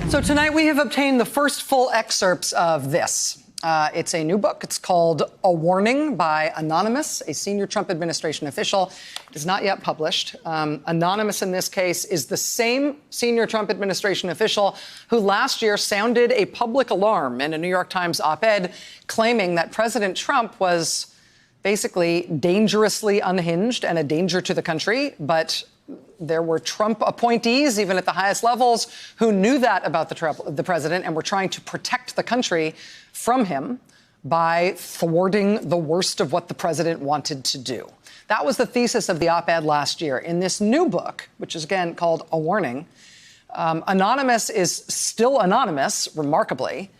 So tonight we have obtained the first full excerpts of this. It's a new book. It's called A Warning by Anonymous, a senior Trump administration official. It is not yet published. Anonymous in this case is the same senior Trump administration official who last year sounded a public alarm in a New York Times op-ed claiming that President Trump was basically dangerously unhinged and a danger to the country. But there were Trump appointees, even at the highest levels, who knew that about the president and were trying to protect the country from him by thwarting the worst of what the president wanted to do. That was the thesis of the op-ed last year. In this new book, which is again called A Warning, Anonymous is still anonymous, remarkably,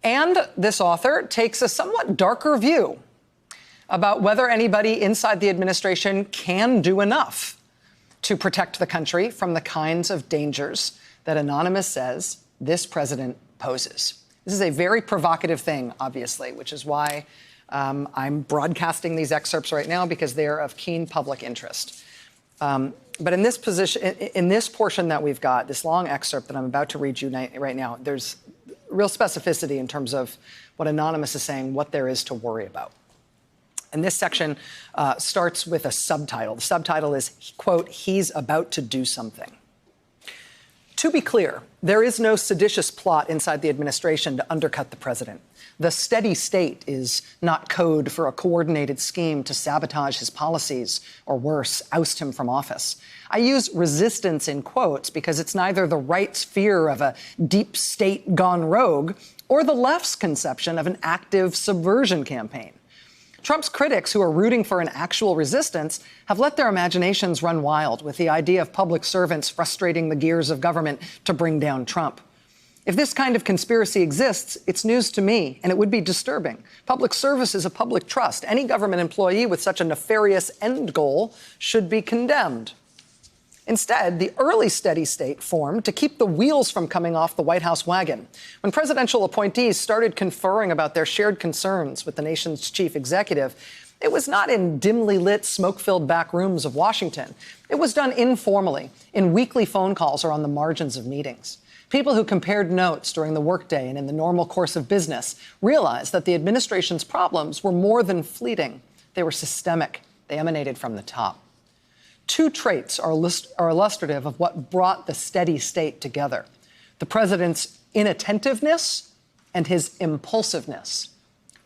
and this author takes a somewhat darker view about whether anybody inside the administration can do enough to protect the country from the kinds of dangers that Anonymous says this president poses. This is a very provocative thing, obviously, which is why I'm broadcasting these excerpts right now, because they are of keen public interest. But in this position, in this portion that we've got, this long excerpt that I'm about to read you right now, there's real specificity in terms of what Anonymous is saying, what there is to worry about. And this section starts with a subtitle. The subtitle is, quote, "He's about to do something." To be clear, there is no seditious plot inside the administration to undercut the president. The steady state is not code for a coordinated scheme to sabotage his policies or, worse, oust him from office. I use resistance in quotes because it's neither the right's fear of a deep state gone rogue or the left's conception of an active subversion campaign. Trump's critics, who are rooting for an actual resistance, have let their imaginations run wild with the idea of public servants frustrating the gears of government to bring down Trump. If this kind of conspiracy exists, it's news to me, and it would be disturbing. Public service is a public trust. Any government employee with such a nefarious end goal should be condemned. Instead, the early steady state formed to keep the wheels from coming off the White House wagon. When presidential appointees started conferring about their shared concerns with the nation's chief executive, it was not in dimly lit, smoke-filled back rooms of Washington. It was done informally, in weekly phone calls or on the margins of meetings. People who compared notes during the workday and in the normal course of business realized that the administration's problems were more than fleeting. They were systemic. They emanated from the top. Two traits are illustrative of what brought the steady state together: the president's inattentiveness and his impulsiveness.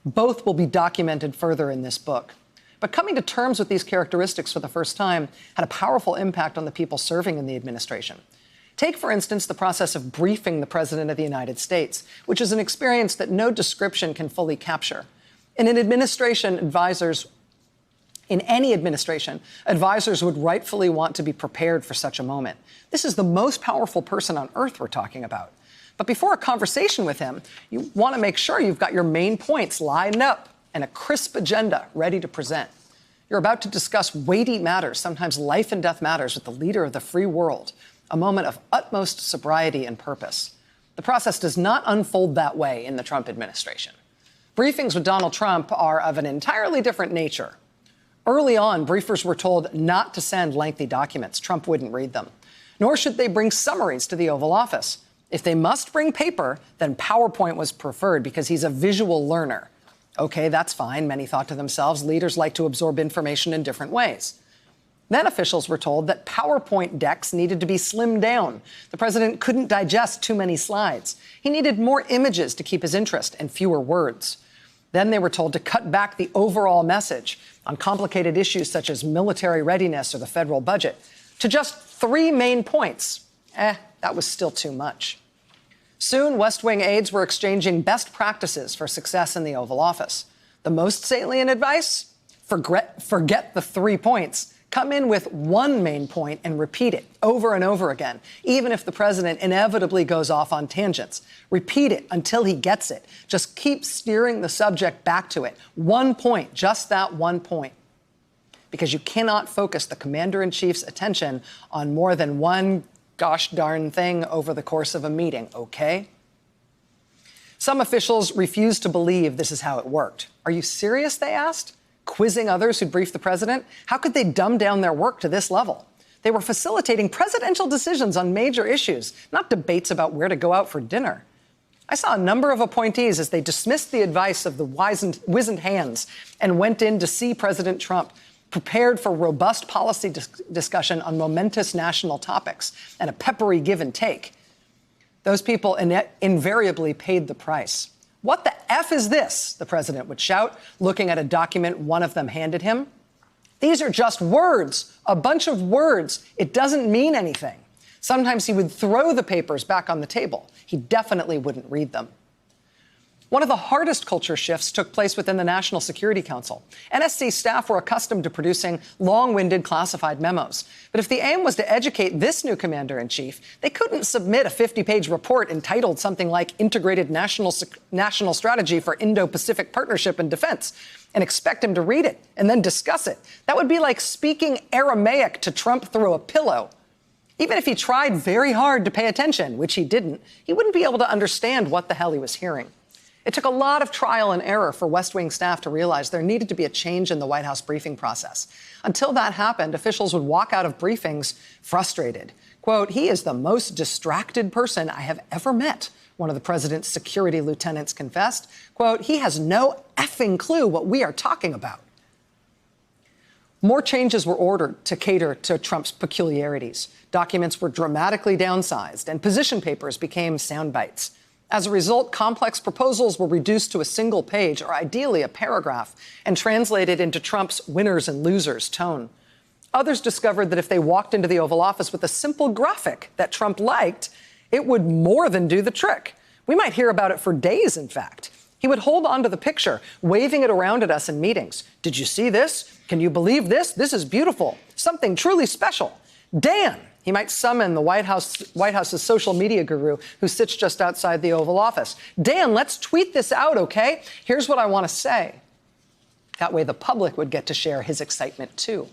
Both will be documented further in this book. But coming to terms with these characteristics for the first time had a powerful impact on the people serving in the administration. Take, for instance, the process of briefing the President of the United States, which is an experience that no description can fully capture. In any administration, advisors would rightfully want to be prepared for such a moment. This is the most powerful person on earth we're talking about. But before a conversation with him, you want to make sure you've got your main points lined up and a crisp agenda ready to present. You're about to discuss weighty matters, sometimes life and death matters, with the leader of the free world, a moment of utmost sobriety and purpose. The process does not unfold that way in the Trump administration. Briefings with Donald Trump are of an entirely different nature. Early on, briefers were told not to send lengthy documents. Trump wouldn't read them. Nor should they bring summaries to the Oval Office. If they must bring paper, then PowerPoint was preferred because he's a visual learner. Okay, that's fine, many thought to themselves. Leaders like to absorb information in different ways. Then officials were told that PowerPoint decks needed to be slimmed down. The president couldn't digest too many slides. He needed more images to keep his interest and fewer words. Then they were told to cut back the overall message on complicated issues such as military readiness or the federal budget to just 3 main points. That was still too much. Soon, West Wing aides were exchanging best practices for success in the Oval Office. The most salient advice? Forget the 3 points. Come in with 1 main point and repeat it over and over again, even if the president inevitably goes off on tangents. Repeat it until he gets it. Just keep steering the subject back to it. 1 point, just that 1 point. Because you cannot focus the commander-in-chief's attention on more than one gosh darn thing over the course of a meeting, okay? Some officials refused to believe this is how it worked. Are you serious, they asked? Quizzing others who briefed the president? How could they dumb down their work to this level? They were facilitating presidential decisions on major issues, not debates about where to go out for dinner. I saw a number of appointees as they dismissed the advice of the wizened hands and went in to see President Trump, prepared for robust policy discussion on momentous national topics and a peppery give and take. Those people invariably paid the price. "What the F is this?" the president would shout, looking at a document one of them handed him. "These are just words, a bunch of words. It doesn't mean anything." Sometimes he would throw the papers back on the table. He definitely wouldn't read them. One of the hardest culture shifts took place within the National Security Council. NSC staff were accustomed to producing long-winded classified memos. But if the aim was to educate this new commander-in-chief, they couldn't submit a 50-page report entitled something like Integrated National Strategy for Indo-Pacific Partnership and Defense and expect him to read it and then discuss it. That would be like speaking Aramaic to Trump through a pillow. Even if he tried very hard to pay attention, which he didn't, he wouldn't be able to understand what the hell he was hearing. It took a lot of trial and error for West Wing staff to realize there needed to be a change in the White House briefing process. Until that happened, officials would walk out of briefings frustrated. Quote, "He is the most distracted person I have ever met," one of the president's security lieutenants confessed. Quote, "He has no effing clue what we are talking about." More changes were ordered to cater to Trump's peculiarities. Documents were dramatically downsized, and position papers became sound bites. As a result, complex proposals were reduced to a single page, or ideally a paragraph, and translated into Trump's winners and losers tone. Others discovered that if they walked into the Oval Office with a simple graphic that Trump liked, it would more than do the trick. We might hear about it for days, in fact. He would hold onto the picture, waving it around at us in meetings. "Did you see this? Can you believe this? This is beautiful. Something truly special. Dan." He might summon the White House's social media guru who sits just outside the Oval Office. "Dan, let's tweet this out, okay? Here's what I want to say." That way the public would get to share his excitement, too.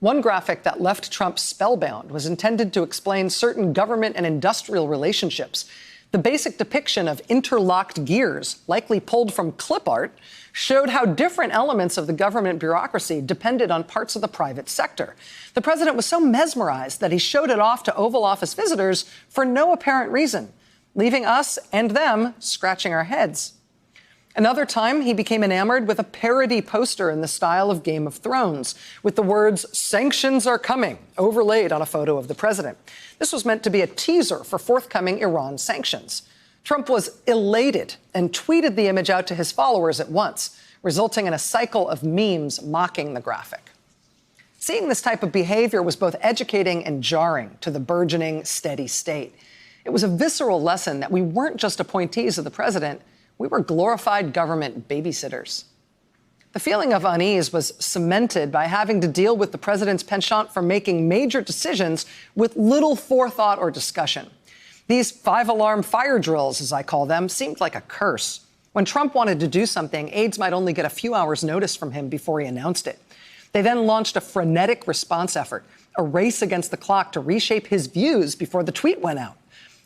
One graphic that left Trump spellbound was intended to explain certain government and industrial relationships. The basic depiction of interlocked gears, likely pulled from clip art, showed how different elements of the government bureaucracy depended on parts of the private sector. The president was so mesmerized that he showed it off to Oval Office visitors for no apparent reason, leaving us and them scratching our heads. Another time, he became enamored with a parody poster in the style of Game of Thrones, with the words, "Sanctions are coming," overlaid on a photo of the president. This was meant to be a teaser for forthcoming Iran sanctions. Trump was elated and tweeted the image out to his followers at once, resulting in a cycle of memes mocking the graphic. Seeing this type of behavior was both educating and jarring to the burgeoning steady state. It was a visceral lesson that we weren't just appointees of the president, we were glorified government babysitters. The feeling of unease was cemented by having to deal with the president's penchant for making major decisions with little forethought or discussion. These five-alarm fire drills, as I call them, seemed like a curse. When Trump wanted to do something, aides might only get a few hours' notice from him before he announced it. They then launched a frenetic response effort, a race against the clock to reshape his views before the tweet went out.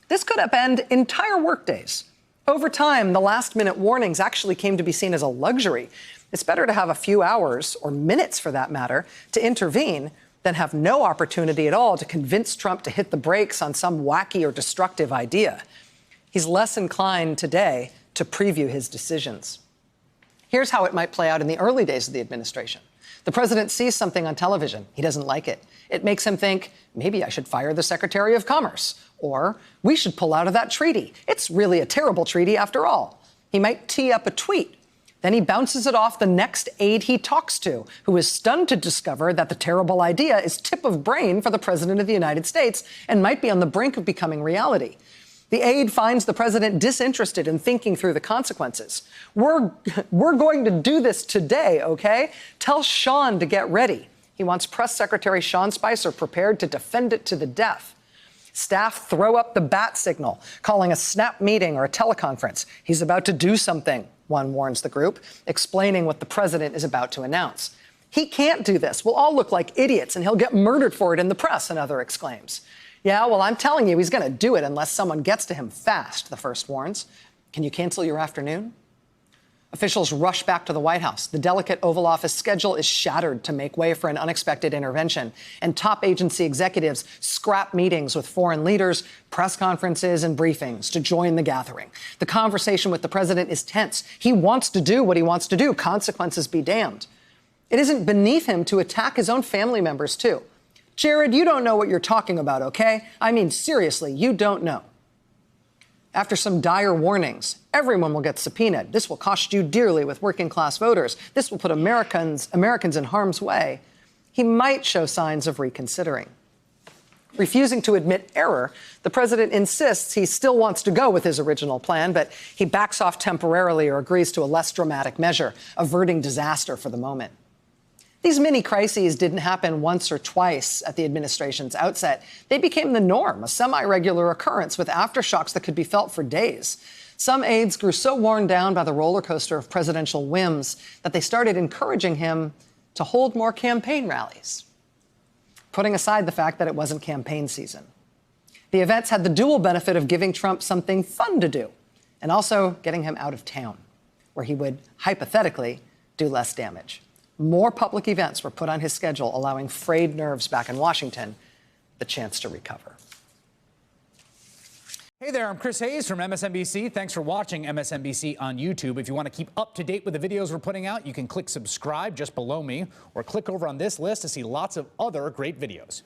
This could upend entire workdays. Over time, the last-minute warnings actually came to be seen as a luxury. It's better to have a few hours, or minutes for that matter, to intervene than have no opportunity at all to convince Trump to hit the brakes on some wacky or destructive idea. He's less inclined today to preview his decisions. Here's how it might play out in the early days of the administration. The president sees something on television. He doesn't like it. It makes him think, maybe I should fire the Secretary of Commerce. Or, we should pull out of that treaty. It's really a terrible treaty after all. He might tee up a tweet. Then he bounces it off the next aide he talks to, who is stunned to discover that the terrible idea is tip of brain for the President of the United States and might be on the brink of becoming reality. The aide finds the president disinterested in thinking through the consequences. We're going to do this today, okay? Tell Sean to get ready. He wants Press Secretary Sean Spicer prepared to defend it to the death. Staff throw up the bat signal, calling a snap meeting or a teleconference. He's about to do something, one warns the group, explaining what the president is about to announce. He can't do this. We'll all look like idiots, and he'll get murdered for it in the press, another exclaims. Yeah, well, I'm telling you, he's going to do it unless someone gets to him fast, the first warns. Can you cancel your afternoon? Officials rush back to the White House. The delicate Oval Office schedule is shattered to make way for an unexpected intervention. And top agency executives scrap meetings with foreign leaders, press conferences, and briefings to join the gathering. The conversation with the president is tense. He wants to do what he wants to do. Consequences be damned. It isn't beneath him to attack his own family members, too. Jared, you don't know what you're talking about, okay? I mean, seriously, you don't know. After some dire warnings, everyone will get subpoenaed. This will cost you dearly with working-class voters. This will put Americans in harm's way. He might show signs of reconsidering. Refusing to admit error, the president insists he still wants to go with his original plan, but he backs off temporarily or agrees to a less dramatic measure, averting disaster for the moment. These mini crises didn't happen once or twice at the administration's outset. They became the norm, a semi-regular occurrence with aftershocks that could be felt for days. Some aides grew so worn down by the roller coaster of presidential whims that they started encouraging him to hold more campaign rallies, putting aside the fact that it wasn't campaign season. The events had the dual benefit of giving Trump something fun to do and also getting him out of town, where he would, hypothetically, do less damage. More public events were put on his schedule, allowing frayed nerves back in Washington the chance to recover. Hey there, I'm Chris Hayes from MSNBC. Thanks for watching MSNBC on YouTube. If you want to keep up to date with the videos we're putting out, you can click subscribe just below me or click over on this list to see lots of other great videos.